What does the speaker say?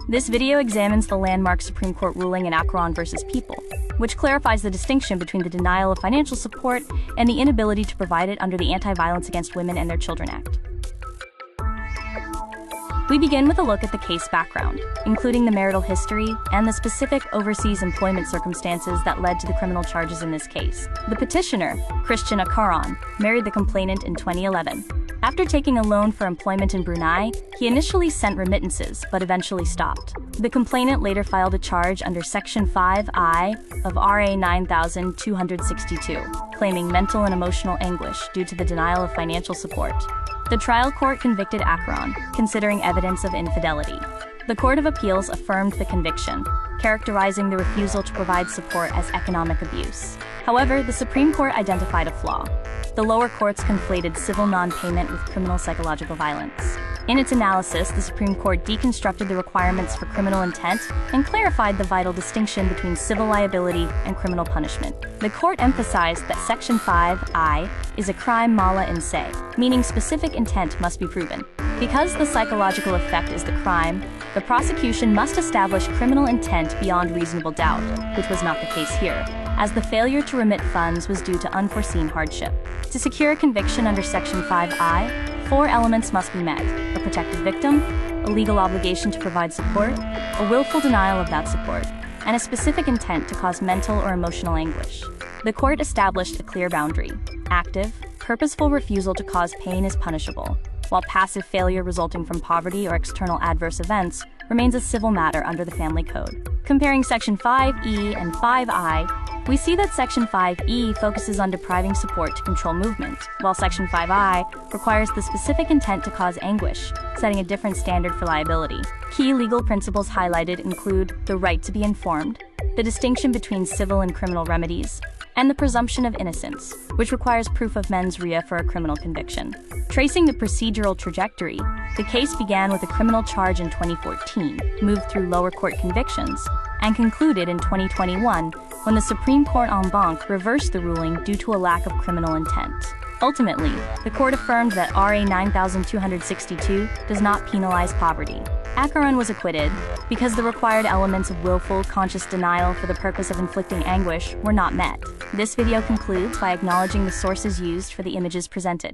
This video examines the landmark Supreme Court ruling in Acharon versus People, which clarifies the distinction between the denial of financial support and the inability to provide it under the Anti-Violence Against Women and Their Children Act. We begin with a look at the case background, including the marital history and the specific overseas employment circumstances that led to the criminal charges in this case. The petitioner, Christian Acharon, married the complainant in 2011. After taking a loan for employment in Brunei, he initially sent remittances, but eventually stopped. The complainant later filed a charge under Section 5I of RA 9262, claiming mental and emotional anguish due to the denial of financial support. The trial court convicted Acharon, considering evidence of infidelity. The Court of Appeals affirmed the conviction, characterizing the refusal to provide support as economic abuse. However, the Supreme Court identified a flaw. The lower courts conflated civil non-payment with criminal psychological violence. In its analysis, the Supreme Court deconstructed the requirements for criminal intent and clarified the vital distinction between civil liability and criminal punishment. The court emphasized that Section 5I is a crime mala in se, meaning specific intent must be proven. Because the psychological effect is the crime, the prosecution must establish criminal intent beyond reasonable doubt, which was not the case here, as the failure to remit funds was due to unforeseen hardship. To secure a conviction under Section 5I, 4 elements must be met: a protected victim, a legal obligation to provide support, a willful denial of that support, and a specific intent to cause mental or emotional anguish. The court established a clear boundary. Active, purposeful refusal to cause pain is punishable, while passive failure resulting from poverty or external adverse events remains a civil matter under the Family Code. Comparing Section 5E and 5I, we see that Section 5E focuses on depriving support to control movement, while Section 5I requires the specific intent to cause anguish, setting a different standard for liability. Key legal principles highlighted include the right to be informed, the distinction between civil and criminal remedies, and the presumption of innocence, which requires proof of mens rea for a criminal conviction. Tracing the procedural trajectory, the case began with a criminal charge in 2014, moved through lower court convictions, and concluded in 2021 when the Supreme Court en banc reversed the ruling due to a lack of criminal intent. Ultimately, the court affirmed that RA 9262 does not penalize poverty. Acharon was acquitted because the required elements of willful, conscious denial for the purpose of inflicting anguish were not met. This video concludes by acknowledging the sources used for the images presented.